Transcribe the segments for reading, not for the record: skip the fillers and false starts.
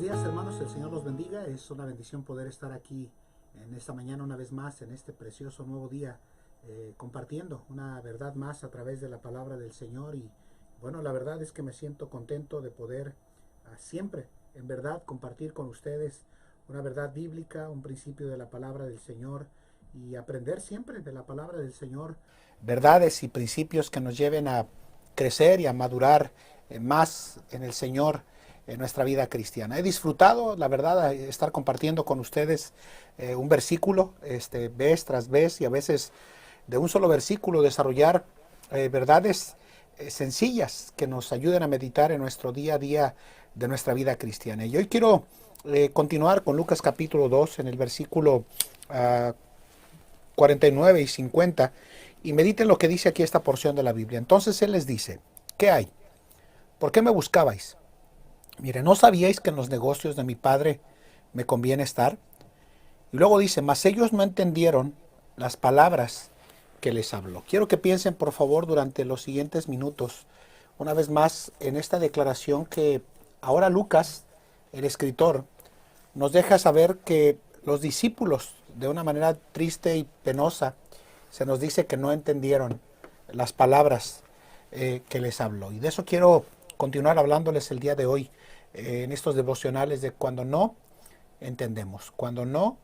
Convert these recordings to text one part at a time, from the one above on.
días, hermanos, el Señor los bendiga. Es una bendición poder estar aquí en esta mañana una vez más, en este precioso nuevo día, compartiendo una verdad más a través de la palabra del Señor. Y bueno, la verdad es que me siento contento de poder siempre, en verdad, compartir con ustedes una verdad bíblica, un principio de la palabra del Señor y aprender siempre de la palabra del Señor verdades y principios que nos lleven a crecer y a madurar más en el Señor en nuestra vida cristiana. He disfrutado, la verdad, estar compartiendo con ustedes un versículo, vez tras vez, y a veces de un solo versículo desarrollar verdades sencillas que nos ayuden a meditar en nuestro día a día de nuestra vida cristiana. Y hoy quiero continuar con Lucas capítulo 2 en el versículo 49 y 50, y mediten lo que dice aquí esta porción de la Biblia. Entonces él les dice: ¿qué hay? ¿Por qué me buscabais? Mire, ¿no sabíais que en los negocios de mi padre me conviene estar? Y luego dice: mas ellos no entendieron las palabras que les habló. Quiero que piensen, por favor, durante los siguientes minutos, una vez más, en esta declaración que ahora Lucas, el escritor, nos deja saber que los discípulos, de una manera triste y penosa, se nos dice que no entendieron las palabras que les habló. Y de eso quiero continuar hablándoles el día de hoy, en estos devocionales de cuando no entendemos, cuando no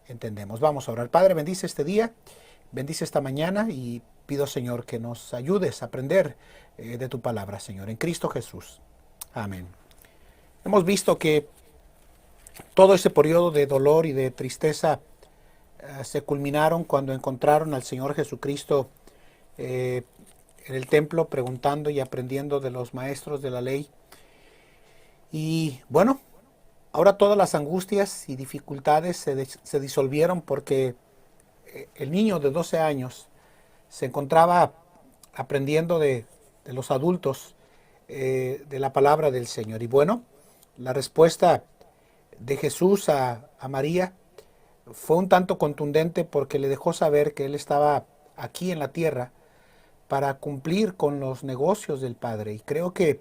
entendemos. Vamos a orar. Padre, bendice este día, bendice esta mañana, y pido, Señor, que nos ayudes a aprender de tu palabra, Señor, en Cristo Jesús. Amén. Hemos visto que todo ese periodo de dolor y de tristeza se culminaron cuando encontraron al Señor Jesucristo en el templo, preguntando y aprendiendo de los maestros de la ley. Y bueno, ahora todas las angustias y dificultades se disolvieron, porque el niño de 12 años se encontraba aprendiendo de los adultos de la palabra del Señor. Y bueno, la respuesta de Jesús a María fue un tanto contundente, porque le dejó saber que él estaba aquí en la tierra para cumplir con los negocios del Padre. Y creo que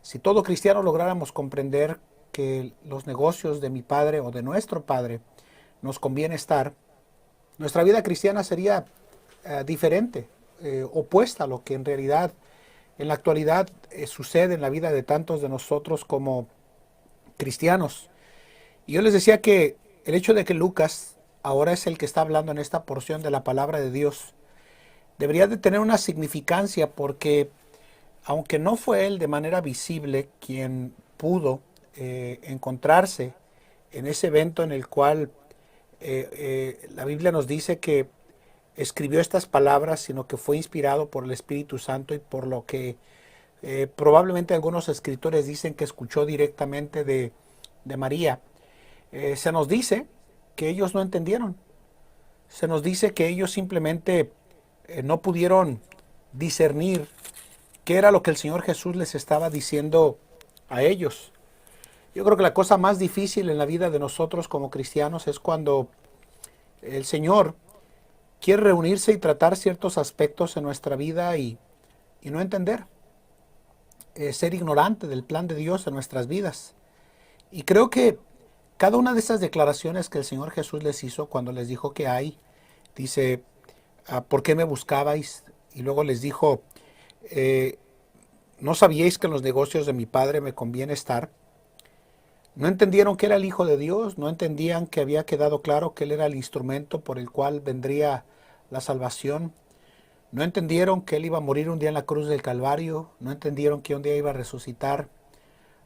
si todo cristiano lográramos comprender que los negocios de mi Padre o de nuestro Padre nos conviene estar, nuestra vida cristiana sería diferente, opuesta a lo que en realidad en la actualidad sucede en la vida de tantos de nosotros como cristianos. Y yo les decía que el hecho de que Lucas ahora es el que está hablando en esta porción de la palabra de Dios debería de tener una significancia, porque aunque no fue él de manera visible quien pudo encontrarse en ese evento en el cual la Biblia nos dice que escribió estas palabras, sino que fue inspirado por el Espíritu Santo, y por lo que probablemente algunos escritores dicen que escuchó directamente de María. Se nos dice que ellos no entendieron. Se nos dice que ellos simplemente no pudieron discernir qué era lo que el Señor Jesús les estaba diciendo a ellos. Yo creo que la cosa más difícil en la vida de nosotros como cristianos es cuando el Señor quiere reunirse y tratar ciertos aspectos en nuestra vida y no entender, ser ignorante del plan de Dios en nuestras vidas. Y creo que cada una de esas declaraciones que el Señor Jesús les hizo cuando les dijo que hay, dice: ¿por qué me buscabais? Y luego les dijo: ¿no sabíais que en los negocios de mi Padre me conviene estar? No entendieron que era el Hijo de Dios, no entendían que había quedado claro que Él era el instrumento por el cual vendría la salvación. No entendieron que Él iba a morir un día en la cruz del Calvario, no entendieron que un día iba a resucitar,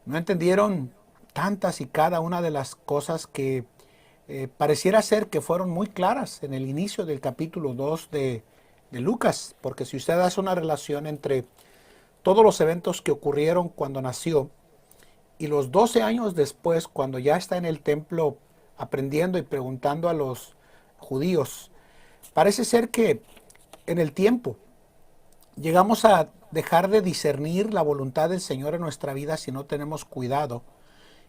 no entendieron tantas y cada una de las cosas que pareciera ser que fueron muy claras en el inicio del capítulo 2 de Lucas, porque si usted hace una relación entre todos los eventos que ocurrieron cuando nació y los 12 años después, cuando ya está en el templo aprendiendo y preguntando a los judíos, parece ser que en el tiempo llegamos a dejar de discernir la voluntad del Señor en nuestra vida si no tenemos cuidado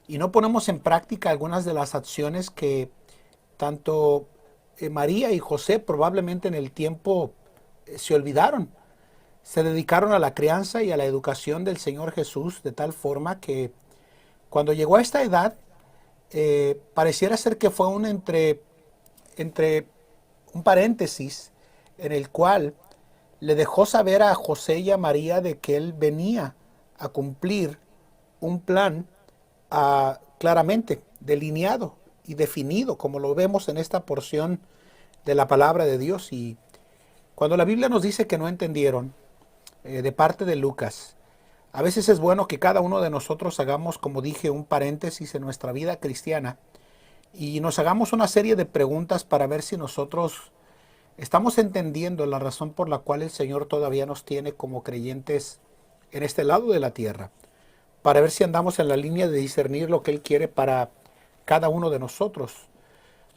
y no ponemos en práctica algunas de las acciones que tanto María y José probablemente en el tiempo se olvidaron. Se dedicaron a la crianza y a la educación del Señor Jesús de tal forma que cuando llegó a esta edad pareciera ser que fue entre un paréntesis en el cual le dejó saber a José y a María de que él venía a cumplir un plan claramente delineado y definido, como lo vemos en esta porción de la palabra de Dios. Y cuando la Biblia nos dice que no entendieron, de parte de Lucas, a veces es bueno que cada uno de nosotros hagamos, como dije, un paréntesis en nuestra vida cristiana y nos hagamos una serie de preguntas para ver si nosotros estamos entendiendo la razón por la cual el Señor todavía nos tiene como creyentes en este lado de la tierra, para ver si andamos en la línea de discernir lo que Él quiere para cada uno de nosotros.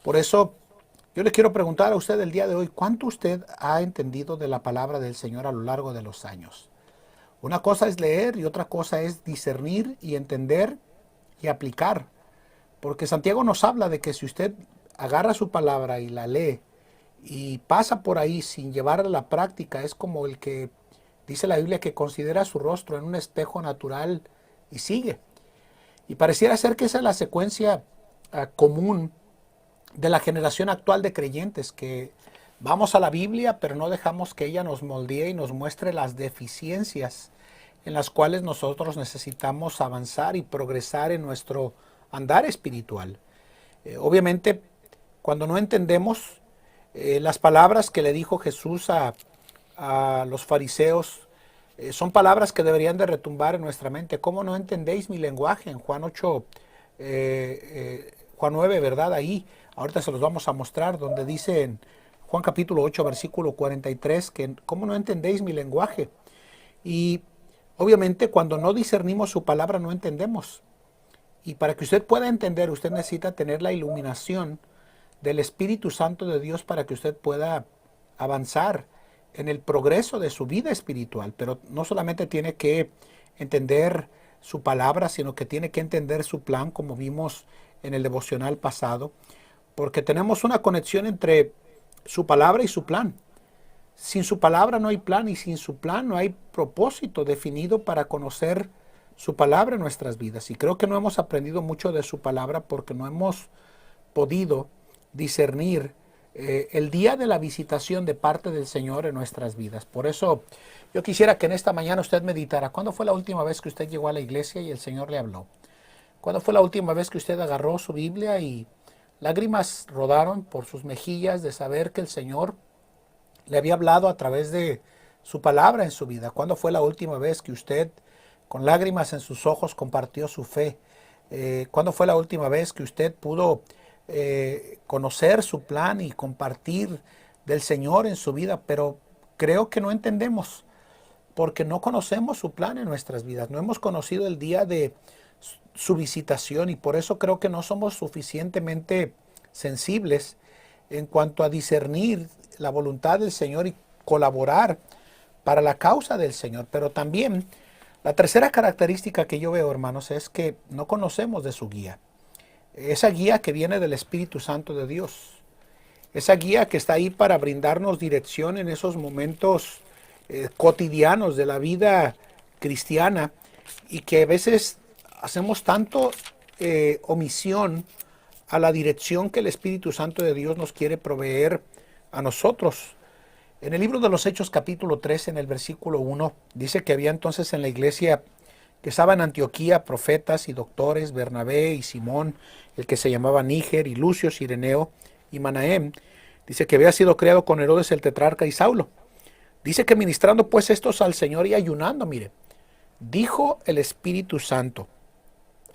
Por eso yo le quiero preguntar a usted el día de hoy, ¿cuánto usted ha entendido de la palabra del Señor a lo largo de los años? Una cosa es leer y otra cosa es discernir y entender y aplicar. Porque Santiago nos habla de que si usted agarra su palabra y la lee y pasa por ahí sin llevarla a la práctica, es como el que dice la Biblia que considera su rostro en un espejo natural y sigue. Y pareciera ser que esa es la secuencia común de la generación actual de creyentes, que vamos a la Biblia, pero no dejamos que ella nos moldee y nos muestre las deficiencias en las cuales nosotros necesitamos avanzar y progresar en nuestro andar espiritual. Obviamente, cuando no entendemos las palabras que le dijo Jesús a los fariseos, son palabras que deberían de retumbar en nuestra mente. ¿Cómo no entendéis mi lenguaje? En Juan 8, Juan 9, ¿verdad? Ahí, ahorita se los vamos a mostrar, donde dice en Juan capítulo 8, versículo 43, que ¿cómo no entendéis mi lenguaje? Y obviamente cuando no discernimos su palabra no entendemos. Y para que usted pueda entender, usted necesita tener la iluminación del Espíritu Santo de Dios para que usted pueda avanzar en el progreso de su vida espiritual. Pero no solamente tiene que entender su palabra, sino que tiene que entender su plan, como vimos en el devocional pasado, porque tenemos una conexión entre su palabra y su plan. Sin su palabra no hay plan y sin su plan no hay propósito definido para conocer su palabra en nuestras vidas. Y creo que no hemos aprendido mucho de su palabra porque no hemos podido discernir el día de la visitación de parte del Señor en nuestras vidas. Por eso yo quisiera que en esta mañana usted meditara, ¿cuándo fue la última vez que usted llegó a la iglesia y el Señor le habló? ¿Cuándo fue la última vez que usted agarró su Biblia y lágrimas rodaron por sus mejillas de saber que el Señor le había hablado a través de su palabra en su vida? ¿Cuándo fue la última vez que usted, con lágrimas en sus ojos, compartió su fe? ¿Cuándo fue la última vez que usted pudo conocer su plan y compartir del Señor en su vida? Pero creo que no entendemos, porque no conocemos su plan en nuestras vidas. No hemos conocido el día de su visitación y por eso creo que no somos suficientemente sensibles en cuanto a discernir la voluntad del Señor y colaborar para la causa del Señor. Pero también la tercera característica que yo veo, hermanos, es que no conocemos de su guía. Esa guía que viene del Espíritu Santo de Dios. Esa guía que está ahí para brindarnos dirección en esos momentos cotidianos de la vida cristiana y que a veces hacemos tanto omisión a la dirección que el Espíritu Santo de Dios nos quiere proveer a nosotros. En el libro de los Hechos capítulo 3, en el versículo 1, dice que había entonces en la iglesia que estaba en Antioquía profetas y doctores, Bernabé y Simón, el que se llamaba Níger, y Lucio, Cireneo y Manahem. Dice que había sido criado con Herodes el tetrarca y Saulo. Dice que ministrando pues estos al Señor y ayunando, mire, dijo el Espíritu Santo,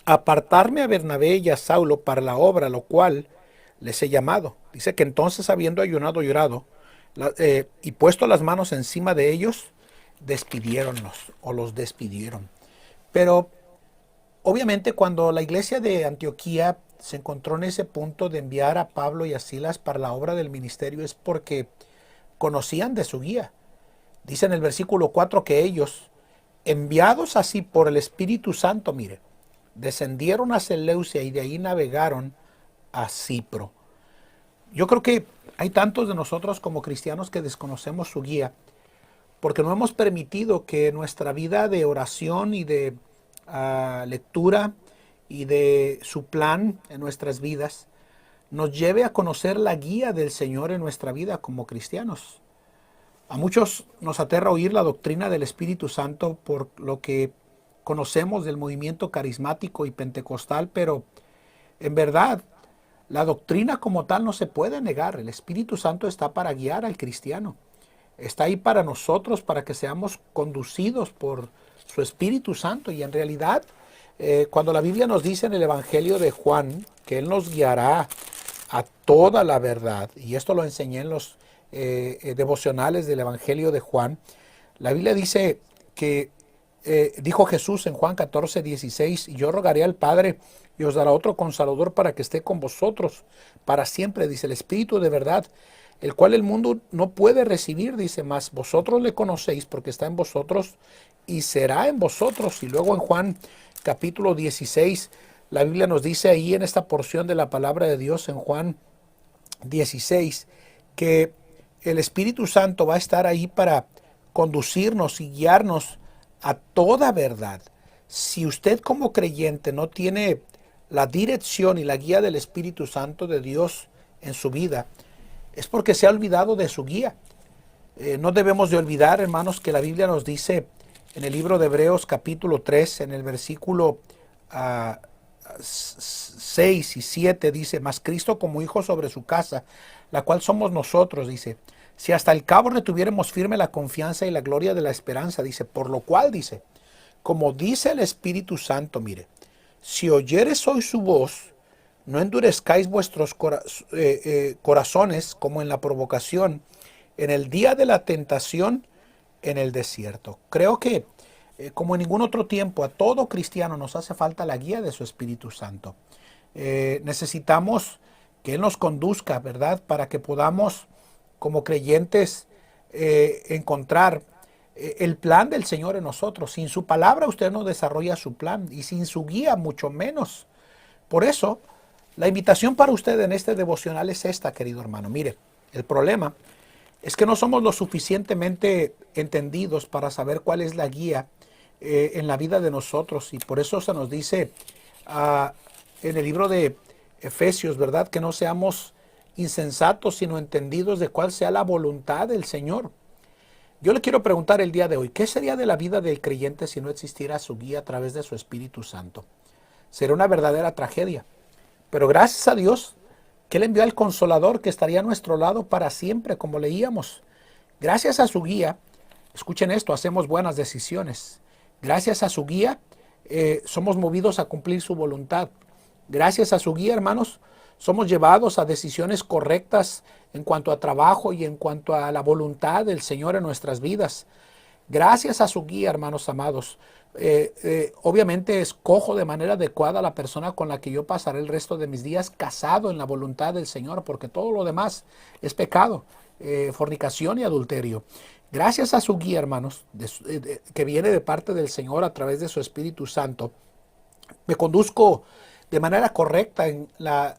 apartarme a Bernabé y a Saulo para la obra, lo cual les he llamado. Dice que entonces, habiendo ayunado y orado, y puesto las manos encima de ellos, despidieronlos o los despidieron. Pero obviamente cuando la iglesia de Antioquía se encontró en ese punto de enviar a Pablo y a Silas para la obra del ministerio es porque conocían de su guía. Dice en el versículo 4 que ellos, enviados así por el Espíritu Santo, mire, descendieron a Seleucia y de ahí navegaron a Cipro. Yo creo que hay tantos de nosotros como cristianos que desconocemos su guía porque no hemos permitido que nuestra vida de oración y de lectura y de su plan en nuestras vidas, nos lleve a conocer la guía del Señor en nuestra vida como cristianos. A muchos nos aterra oír la doctrina del Espíritu Santo por lo que conocemos del movimiento carismático y pentecostal, pero en verdad la doctrina como tal no se puede negar. El Espíritu Santo está para guiar al cristiano. Está ahí para nosotros, para que seamos conducidos por su Espíritu Santo. Y en realidad, cuando la Biblia nos dice en el Evangelio de Juan que Él nos guiará a toda la verdad, y esto lo enseñé en los devocionales del Evangelio de Juan, la Biblia dice que dijo Jesús en Juan 14:16, y yo rogaré al Padre y os dará otro consolador para que esté con vosotros para siempre, dice, el Espíritu de verdad, el cual el mundo no puede recibir, dice, más vosotros le conocéis porque está en vosotros y será en vosotros. Y luego en Juan capítulo 16, la Biblia nos dice ahí en esta porción de la palabra de Dios, en Juan 16, que el Espíritu Santo va a estar ahí para conducirnos y guiarnos a toda verdad. Si usted como creyente no tiene la dirección y la guía del Espíritu Santo de Dios en su vida, es porque se ha olvidado de su guía. No debemos de olvidar, hermanos, que la Biblia nos dice en el libro de Hebreos capítulo 3, en el versículo 6 y 7, dice, mas Cristo como hijo sobre su casa, la cual somos nosotros, dice, si hasta el cabo retuviéramos firme la confianza y la gloria de la esperanza, dice, por lo cual, dice, como dice el Espíritu Santo, mire, si oyeres hoy su voz, no endurezcáis vuestros corazones como en la provocación, en el día de la tentación en el desierto. Creo que, como en ningún otro tiempo, a todo cristiano nos hace falta la guía de su Espíritu Santo. Necesitamos que Él nos conduzca, ¿verdad? Para que podamos, como creyentes, encontrar el plan del Señor en nosotros. Sin su palabra usted no desarrolla su plan y sin su guía mucho menos. Por eso, la invitación para usted en este devocional es esta, querido hermano. Mire, el problema es que no somos lo suficientemente entendidos para saber cuál es la guía en la vida de nosotros, y por eso se nos dice en el libro de Efesios, ¿verdad? Que no seamos insensatos, sino entendidos de cuál sea la voluntad del Señor. Yo le quiero preguntar el día de hoy, ¿qué sería de la vida del creyente si no existiera su guía a través de su Espíritu Santo? Sería una verdadera tragedia. Pero gracias a Dios que Él envió al Consolador que estaría a nuestro lado para siempre, como leíamos. Gracias a su guía, escuchen esto, hacemos buenas decisiones. Gracias a su guía, somos movidos a cumplir su voluntad. Gracias a su guía, hermanos, somos llevados a decisiones correctas en cuanto a trabajo y en cuanto a la voluntad del Señor en nuestras vidas. Gracias a su guía, hermanos amados, obviamente escojo de manera adecuada a la persona con la que yo pasaré el resto de mis días casado en la voluntad del Señor, porque todo lo demás es pecado, fornicación y adulterio. Gracias a su guía, hermanos, que viene de parte del Señor a través de su Espíritu Santo, me conduzco de manera correcta en la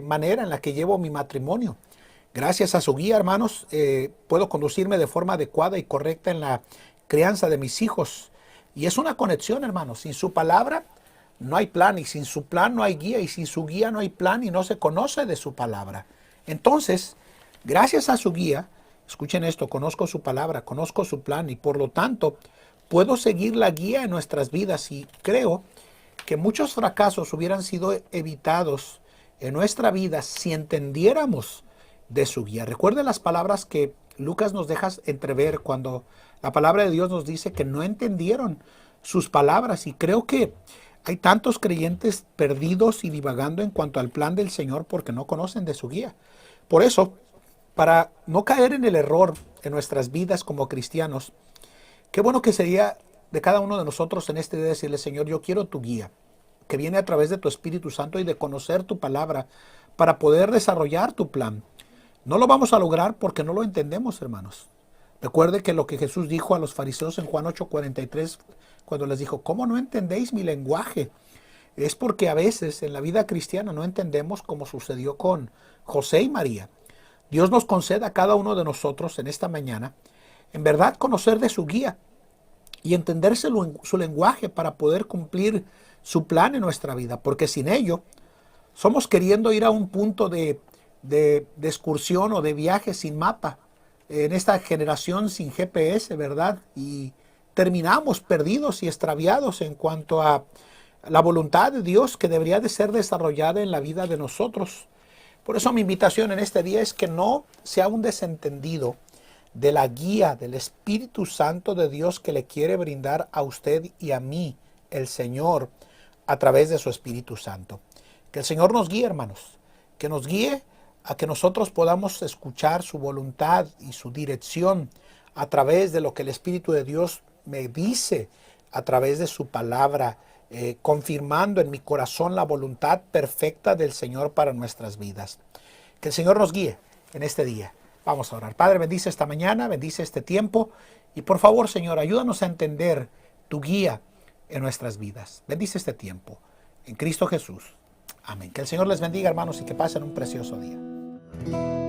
manera en la que llevo mi matrimonio. Gracias a su guía, hermanos, puedo conducirme de forma adecuada y correcta en la crianza de mis hijos. Y es una conexión, hermanos. Sin su palabra no hay plan, y sin su plan no hay guía, y sin su guía no hay plan, y no se conoce de su palabra. Entonces, gracias a su guía, escuchen esto, conozco su palabra, conozco su plan, y por lo tanto puedo seguir la guía en nuestras vidas, y creo que muchos fracasos hubieran sido evitados en nuestra vida si entendiéramos de su guía. Recuerden las palabras que Lucas nos deja entrever cuando la palabra de Dios nos dice que no entendieron sus palabras, y creo que hay tantos creyentes perdidos y divagando en cuanto al plan del Señor porque no conocen de su guía. Por eso, para no caer en el error en nuestras vidas como cristianos, qué bueno que sería de cada uno de nosotros en este día decirle: Señor, yo quiero tu guía, que viene a través de tu Espíritu Santo y de conocer tu palabra para poder desarrollar tu plan. No lo vamos a lograr porque no lo entendemos, hermanos. Recuerde que lo que Jesús dijo a los fariseos en Juan 8:43, cuando les dijo: ¿cómo no entendéis mi lenguaje? Es porque a veces en la vida cristiana no entendemos, como sucedió con José y María. Dios nos conceda a cada uno de nosotros en esta mañana, en verdad, conocer de su guía y entender su lenguaje para poder cumplir su plan en nuestra vida, porque sin ello somos queriendo ir a un punto de excursión o de viaje sin mapa, en esta generación sin GPS, ¿verdad? Y terminamos perdidos y extraviados en cuanto a la voluntad de Dios que debería de ser desarrollada en la vida de nosotros. Por eso mi invitación en este día es que no sea un desentendido de la guía del Espíritu Santo de Dios que le quiere brindar a usted y a mí, el Señor, a través de su Espíritu Santo. Que el Señor nos guíe, hermanos, que nos guíe a que nosotros podamos escuchar su voluntad y su dirección a través de lo que el Espíritu de Dios me dice, a través de su palabra, confirmando en mi corazón la voluntad perfecta del Señor para nuestras vidas. Que el Señor nos guíe en este día. Vamos a orar. Padre, bendice esta mañana, bendice este tiempo y por favor, Señor, ayúdanos a entender tu guía en nuestras vidas. Bendice este tiempo. En Cristo Jesús. Amén. Que el Señor les bendiga, hermanos, y que pasen un precioso día.